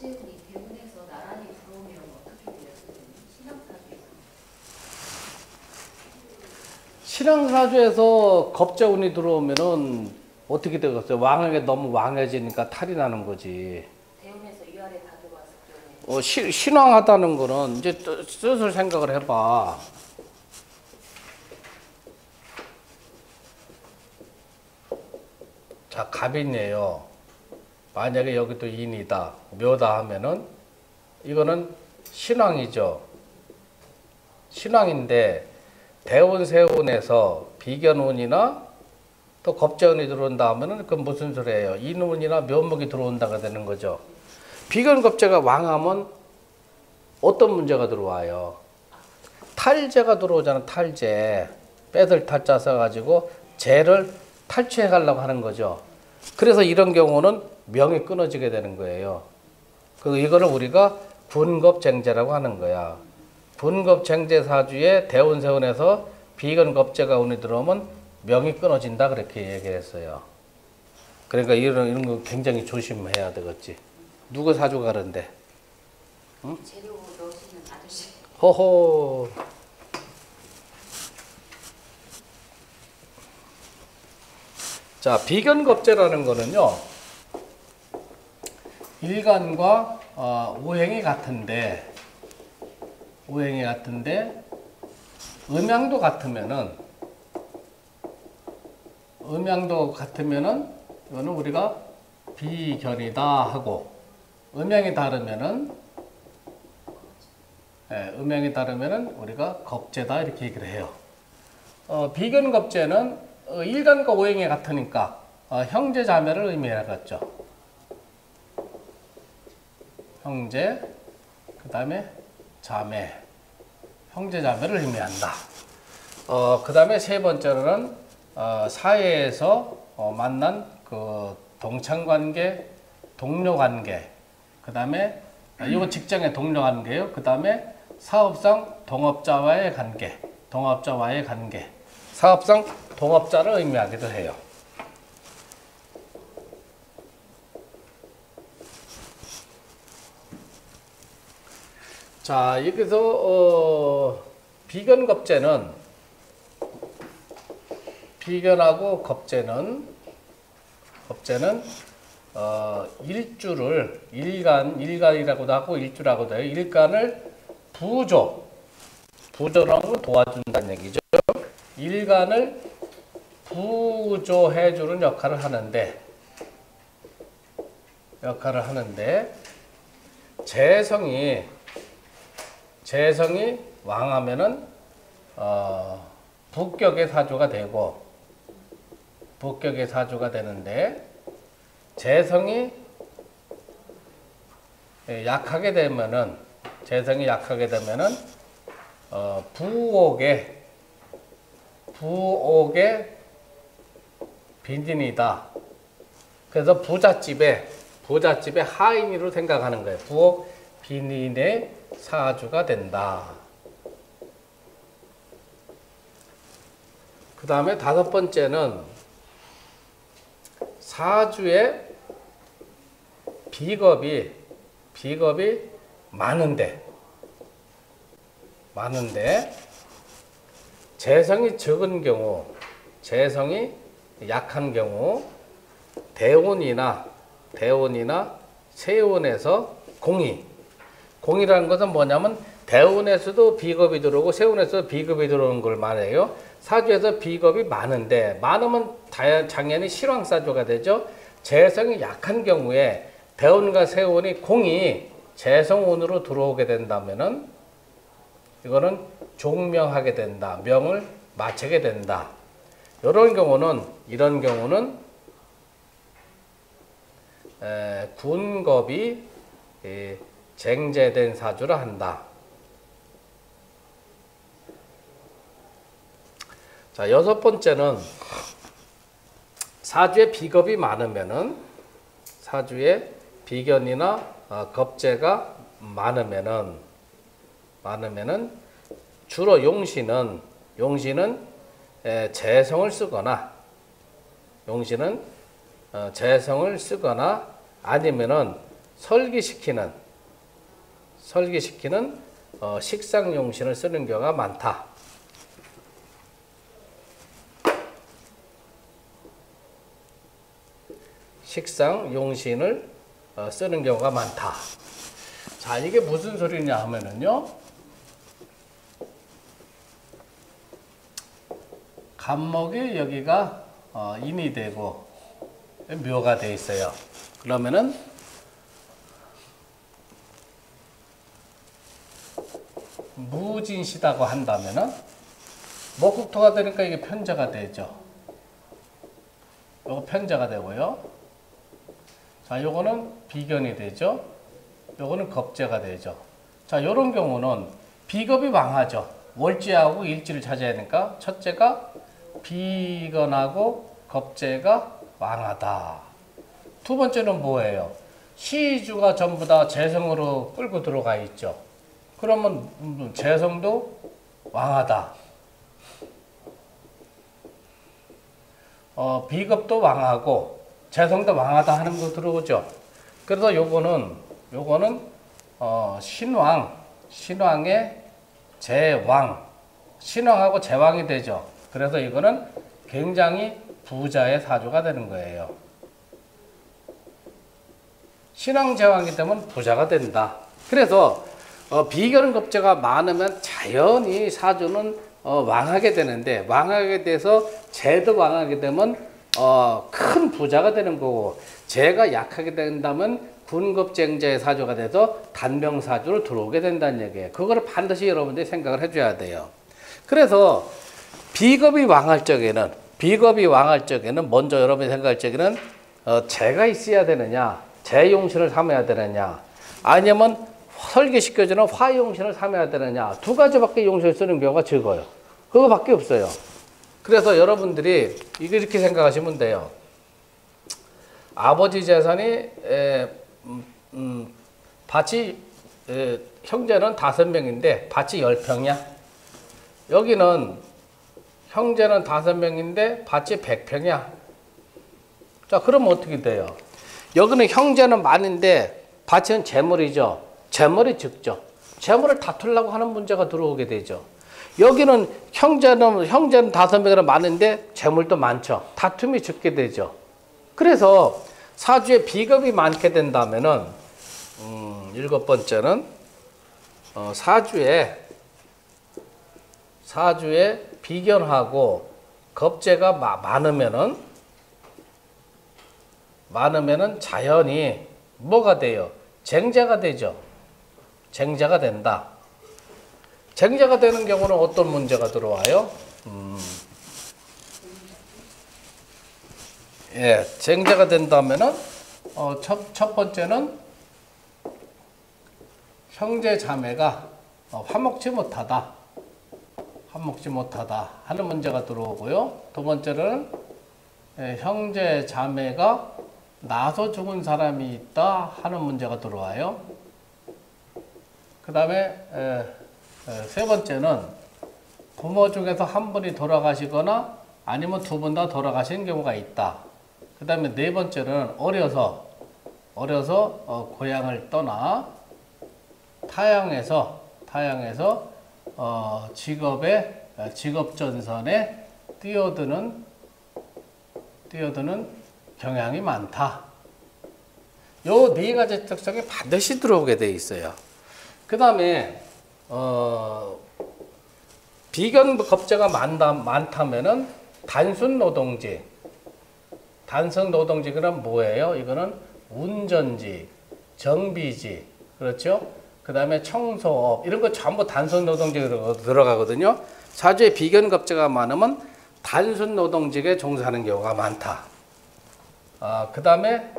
겁재운이 대운에서 나란히 들어오면 어떻게 돼요, 선생님? 신앙사주에서. 신앙사주에서 겁재운이 들어오면은 어떻게 되겠어요? 왕에게 너무 왕해지니까 탈이 나는 거지. 대운에서 위아래 다 들어와서 그러네. 신앙하다는 거는 이제 뜻을 생각을 해봐. 자, 갑인이에요. 만약에 여기도 인이다, 묘다 하면은 이거는 신왕이죠. 신왕인데 대운, 세운에서 비견운이나 또 겁재운이 들어온다 하면은 그건 무슨 소리예요? 인운이나 묘목이 들어온다가 되는 거죠. 비견 겁재가 왕하면 어떤 문제가 들어와요? 탈재가 들어오잖아. 탈재. 빼들 탈자 써가지고 재를 탈취해 가려고 하는 거죠. 그래서 이런 경우는 명이 끊어지게 되는 거예요. 이거를 우리가 군겁쟁재라고 하는 거야. 군겁쟁재 사주에 대운, 세운에서 비견 겁재가 운이 들어오면 명이 끊어진다, 그렇게 얘기했어요. 그러니까 이런 거 굉장히 조심해야 되겠지. 누구 사주가 그런데? 응? 재료 넣으시는 아저씨. 호호. 자, 비견겁재라는 거는요, 일간과 오행이 같은데, 음양도 같으면은 이거는 우리가 비견이다 하고, 음양이 다르면은 우리가 겁재다, 이렇게 얘기를 해요. 비견겁재는 일간과 오행이 같으니까 형제 자매를 의미하겠죠. 형제, 그 다음에 자매, 형제 자매를 의미한다. 그 다음에 세 번째로는 사회에서 만난 그 동창관계, 동료관계, 그 다음에 이거 직장의 동료관계요. 그 다음에 사업상 동업자와의 관계, 사업상 동업자를 의미하기도 해요. 자, 여기서 비견겁재는, 비견하고 겁재는 일주를 일간이라고도 하고 일주라고도 해요. 일간을 부조라고 도와준다는 얘기죠. 일간을 부조해주는 역할을 하는데 재성이 왕하면은 북격의 사주가 되는데, 재성이 약하게 되면은 부옥의 빈진이다. 그래서 부잣집의 하인으로 생각하는 거예요. 부옥 빈인의 사주가 된다. 그 다음에 다섯 번째는 사주에 비겁이 많은데 재성이 적은 경우, 재성이 약한 경우, 대운이나 세운에서 공이라는 것은 뭐냐면 대운에서도 비겁이 들어오고 세운에서도 비겁이 들어오는 걸 말해요. 사주에서 비겁이 많으면 당연히 실황사주가 되죠. 재성이 약한 경우에 대운과 세운이 공이 재성운으로 들어오게 된다면은 이거는 종명하게 된다. 명을 마치게 된다. 이런 경우는 군겁이 쟁제된 사주라 한다. 자, 여섯 번째는 사주에 비겁이 많으면은, 사주에 비견이나 겁재가 많으면은 주로 용신은 재성을 쓰거나 아니면은 설기시키는 식상용신을 쓰는 경우가 많다. 식상용신을 쓰는 경우가 많다. 자, 이게 무슨 소리냐 하면은요, 간목이 여기가 인이 되고 묘가 돼 있어요. 그러면은 무진시다고 한다면은 목국토가 되니까 이게 편자가 되죠. 요거 편자가 되고요. 자, 요거는 비견이 되죠. 요거는 겁재가 되죠. 자, 요런 경우는 비겁이 왕하죠. 월지하고 일지를 차지해야 하니까 첫째가 비건하고 겁재가 왕하다. 두 번째는 뭐예요? 시주가 전부 다 재성으로 끌고 들어가 있죠. 그러면 재성도 왕하다. 비겁도 왕하고 재성도 왕하다 하는 거 들어오죠. 그래서 요거는 신왕의 제왕, 신왕하고 제왕이 되죠. 그래서 이거는 굉장히 부자의 사주가 되는 거예요. 신왕제왕이기 때문에 부자가 된다. 그래서 비견 겁재가 많으면 자연히 사주는 왕하게 되는데, 왕하게 돼서 재도 왕하게 되면 큰 부자가 되는 거고, 재가 약하게 된다면 군겁쟁자의 사주가 돼서 단명사주로 들어오게 된다는 얘기예요. 그거를 반드시 여러분들이 생각을 해줘야 돼요. 그래서 비겁이 왕할 적에는 먼저 여러분이 생각할 적에는 재가 있어야 되느냐, 재용신을 삼아야 되느냐, 아니면 설계시켜주는 화용신을 삼아야 되느냐, 두 가지밖에 용신을 쓰는 경우가 적어요. 그거밖에 없어요. 그래서 여러분들이 이렇게 생각하시면 돼요. 아버지 재산이 밭이 형제는 5명인데 밭이 10평이야. 여기는 형제는 5명인데 밭이 100평이야. 자, 그러면 어떻게 돼요? 여기는 형제는 많은데 밭은 재물이죠. 재물이 적죠. 재물을 다투려고 하는 문제가 들어오게 되죠. 여기는 형제는 5명이나 많은데 재물도 많죠. 다툼이 적게 되죠. 그래서 사주에 비겁이 많게 된다면은 7번째는 사주에 비견하고 겁재가 많으면은 자연히 뭐가 돼요? 쟁자가 되죠. 쟁자가 된다. 쟁자가 되는 경우는 어떤 문제가 들어와요? 쟁자가 된다면은 첫 번째는 형제 자매가 화목지 못하다 하는 문제가 들어오고요. 두 번째는 형제 자매가 나서 죽은 사람이 있다 하는 문제가 들어와요. 그 다음에 세 번째는 부모 중에서 한 분이 돌아가시거나 아니면 두 분 다 돌아가신 경우가 있다. 그 다음에 네 번째는 어려서 고향을 떠나 타향에서 직업전선에 뛰어드는 경향이 많다. 요 네 가지 특성이 반드시 들어오게 돼 있어요. 그 다음에 비견 겁재가 많다면은 단순 노동직 그럼 뭐예요? 이거는 운전직, 정비직, 그렇죠? 그 다음에 청소업, 이런 거 전부 단순 노동직으로 들어가거든요. 사주에 비견 겁재가 많으면 단순 노동직에 종사하는 경우가 많다. 그 다음에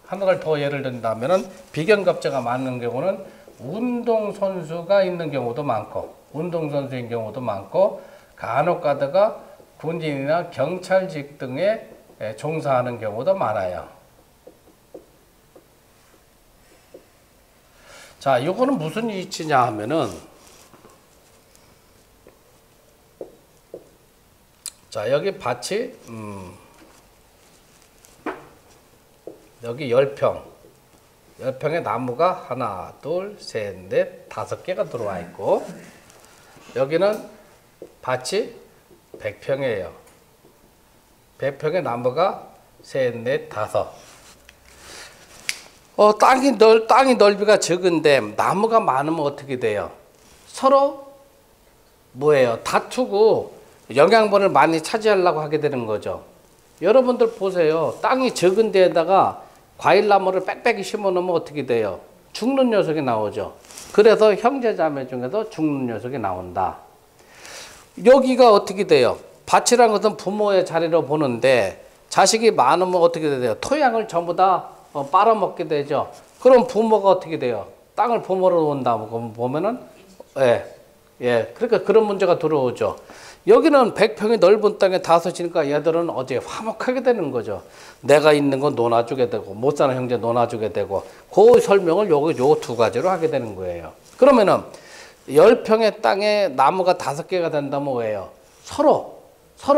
하나를 더 예를 든다면은 비견 겁재가 많은 경우는 운동선수가 있는 경우도 많고, 운동선수인 경우도 많고, 간혹 가다가 군인이나 경찰직 등에 종사하는 경우도 많아요. 자, 요거는 무슨 이치냐 하면은, 자, 여기 밭이 여기 10평, 10평의 나무가 하나, 둘, 셋, 넷, 5개가 들어와 있고 여기는 밭이 100평이에요. 100평의 나무가 셋, 넷, 5. 땅이 넓이가 적은데 나무가 많으면 어떻게 돼요? 서로 뭐예요? 다투고 영양분을 많이 차지하려고 하게 되는 거죠. 여러분들 보세요. 땅이 적은 데에다가 과일나무를 빽빽이 심어 놓으면 어떻게 돼요? 죽는 녀석이 나오죠. 그래서 형제자매 중에서 죽는 녀석이 나온다. 여기가 어떻게 돼요? 밭이란 것은 부모의 자리로 보는데 자식이 많으면 어떻게 돼요? 토양을 전부 다 빨아먹게 되죠. 그럼 부모가 어떻게 돼요? 땅을 부모로 본다 보면은 그러니까 그런 문제가 들어오죠. 여기는 100평이 넓은 땅에 5이니까 얘들은 어제 화목하게 되는 거죠. 내가 있는 건 논아주게 되고 못 사는 형제 논아주게 되고 그 설명을 요 2가지로 하게 되는 거예요. 그러면은 10평의 땅에 나무가 5개가 된다면 뭐예요? 서로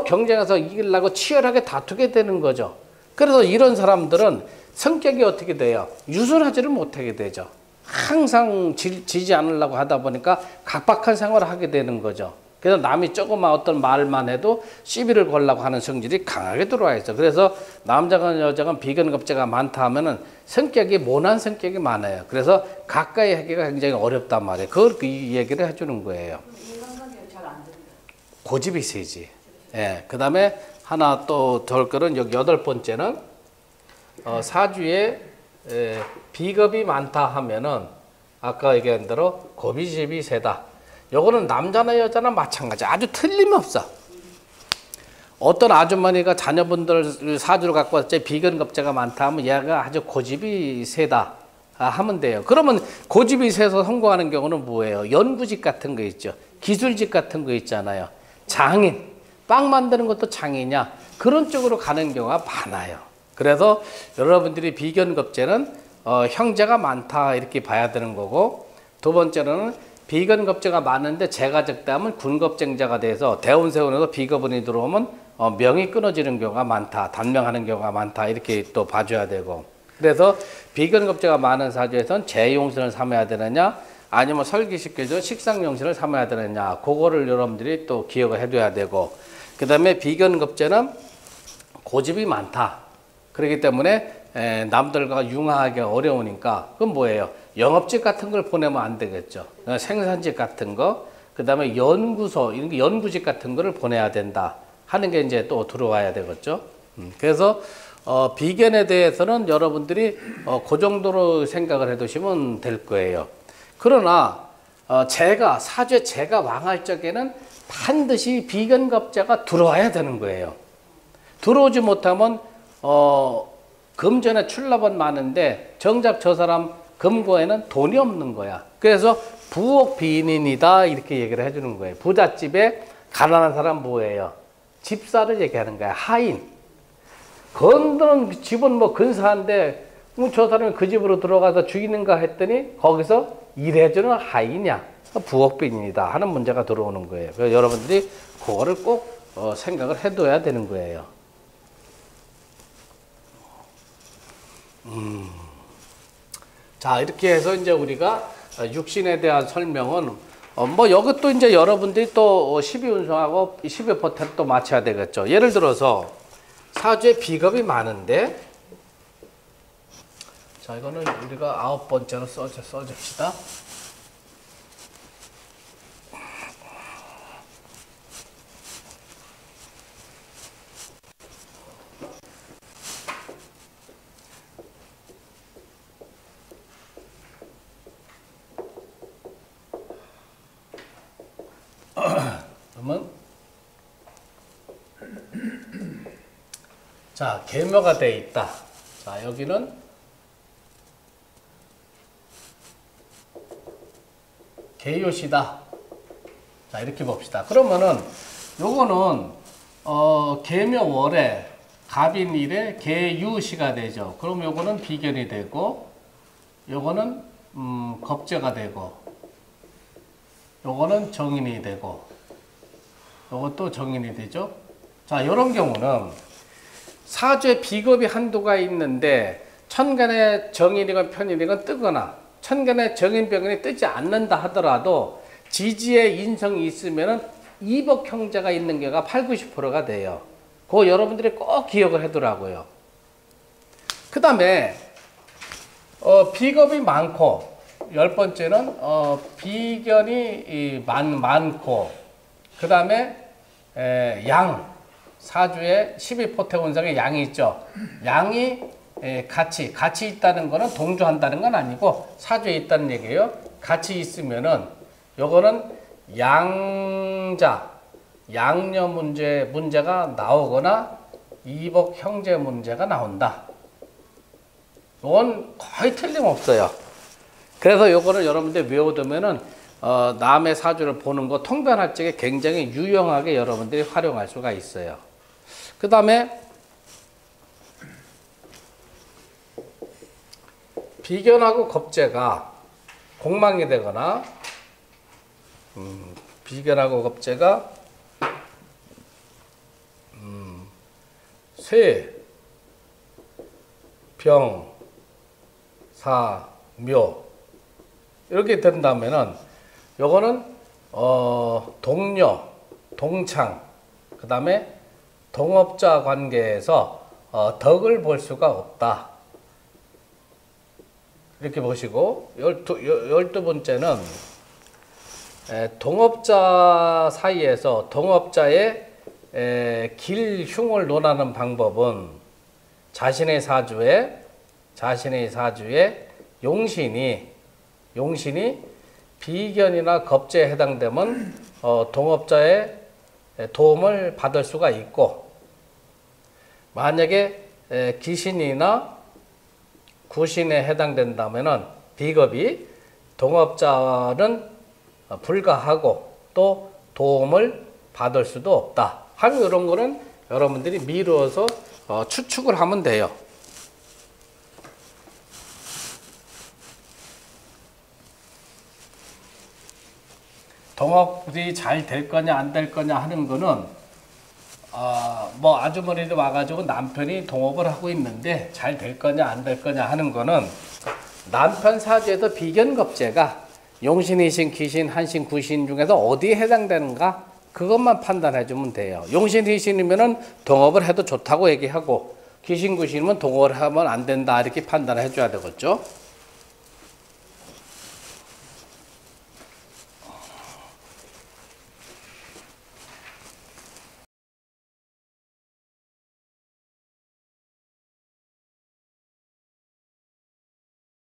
경쟁해서 이기려고 치열하게 다투게 되는 거죠. 그래서 이런 사람들은 성격이 어떻게 돼요? 유순하지를 못하게 되죠. 항상 지지 않으려고 하다 보니까 각박한 생활을 하게 되는 거죠. 그래서 남이 조그만 어떤 말만 해도 시비를 걸려고 하는 성질이 강하게 들어와 있어. 그래서 남자가 여자가 비견급제가 많다 하면은 성격이 모난 성격이 많아요. 그래서 가까이 하기가 굉장히 어렵단 말이에요. 그걸 이 얘기를 해주는 거예요. 인간관계가 잘 안 된다. 고집이 세지. 예. 그 다음에 하나 또 덜 거는 여기 8번째는 사주에 비겁이 많다 하면은 아까 얘기한 대로 고비집이 세다. 요거는 남자나 여자나 마찬가지. 아주 틀림없어. 어떤 아주머니가 자녀분들 사주를 갖고 왔을 때 비견급제가 많다 하면 얘가 아주 고집이 세다 하면 돼요. 그러면 고집이 세서 성공하는 경우는 뭐예요? 연구직 같은 거 있죠. 기술직 같은 거 있잖아요. 장인, 빵 만드는 것도 장이냐? 그런 쪽으로 가는 경우가 많아요. 그래서 여러분들이 비견급제는 형제가 많다 이렇게 봐야 되는 거고, 두 번째로는 비견급제가 많은데 재가 적다면 군겁쟁자가 돼서 대운세운에서 비겁운이 들어오면 명이 끊어지는 경우가 많다. 단명하는 경우가 많다. 이렇게 또 봐줘야 되고, 그래서 비견급제가 많은 사주에서는 재용신을 삼아야 되느냐 아니면 설기식계죠 식상용신을 삼아야 되느냐, 그거를 여러분들이 또 기억을 해둬야 되고, 그 다음에 비견급제는 고집이 많다. 그렇기 때문에 남들과 융화하기 어려우니까 그건 뭐예요? 영업직 같은 걸 보내면 안 되겠죠. 생산직 같은 거, 그 다음에 연구소, 이런 게 연구직 같은 거를 보내야 된다 하는 게 이제 또 들어와야 되겠죠. 그래서 비견에 대해서는 여러분들이 그 정도로 생각을 해두시면 될 거예요. 그러나 사주에 재가 왕할 적에는 반드시 비견급제가 들어와야 되는 거예요. 들어오지 못하면 금전에 출납은 많은데 정작 저 사람 금고에는 돈이 없는 거야. 그래서 부옥비인이다 이렇게 얘기를 해주는 거예요. 부잣집에 가난한 사람 뭐예요? 집사를 얘기하는 거야. 하인. 건드는 집은 뭐 근사한데 저 사람이 그 집으로 들어가서 죽이는가 했더니 거기서 일해주는 하인이야. 부옥비인이다 하는 문제가 들어오는 거예요. 그래서 여러분들이 그거를 꼭 생각을 해둬야 되는 거예요. 자, 이렇게 해서 이제 우리가 육신에 대한 설명은 뭐 이것도 이제 여러분들이 또 12운성하고 12포텐을 또 맞춰야 되겠죠. 예를 들어서 사주에 비겁이 많은데, 자, 이거는 우리가 9번째로 써줍시다. 그러면 자, 계묘가 돼 있다. 자, 여기는 계요시다. 자, 이렇게 봅시다. 그러면은 요거는 계묘월에 갑인일에 계유시가 되죠. 그럼 요거는 비견이 되고, 요거는 겁재가 되고, 요거는 정인이 되고, 요것도 정인이 되죠. 자, 요런 경우는 사주에 비겁이 한두가 있는데 천간에 정인이건 편인이건 뜨거나 천간에 정인병인이 뜨지 않는다 하더라도 지지에 인성이 있으면은 이복 형제가 있는 게가 8, 90%가 돼요. 그거 여러분들이 꼭 기억을 해두라고요. 그 다음에 비겁이 많고 10번째는 비견이 많고 그 다음에 양 사주에 12포태원상에 양이 있죠. 양이 같이 있다는 거는 동조한다는 건 아니고 사주에 있다는 얘기예요. 같이 있으면은 요거는 양녀 문제가 나오거나 이복 형제 문제가 나온다. 이건 거의 틀림없어요. 그래서 요거를 여러분들 외워두면은 남의 사주를 보는 거 통변할 적에 굉장히 유용하게 여러분들이 활용할 수가 있어요. 그 다음에 비견하고 겁재가 공망이 되거나 비견하고 겁재가 쇠, 병, 사, 묘 이렇게 된다면은 요거는 동료, 동창, 그 다음에 동업자 관계에서 덕을 볼 수가 없다. 이렇게 보시고 12번째는 동업자 사이에서 동업자의 길흉을 논하는 방법은 자신의 사주에 용신이 비견이나 겁재에 해당되면 동업자의 도움을 받을 수가 있고, 만약에 기신이나 구신에 해당된다면은 비겁이 동업자는 불가하고 또 도움을 받을 수도 없다. 하는 이런 거는 여러분들이 미루어서 추측을 하면 돼요. 동업이 잘 될 거냐 안 될 거냐 하는 거는 뭐 아주머니들이 와가지고 남편이 동업을 하고 있는데 잘 될 거냐 안 될 거냐 하는 거는 남편 사주에도 비견겁재가 용신이신, 기신, 한신, 구신 중에서 어디에 해당되는가 그것만 판단해 주면 돼요. 용신, 희신이면은 동업을 해도 좋다고 얘기하고 기신, 구신이면 동업을 하면 안 된다 이렇게 판단해 줘야 되겠죠.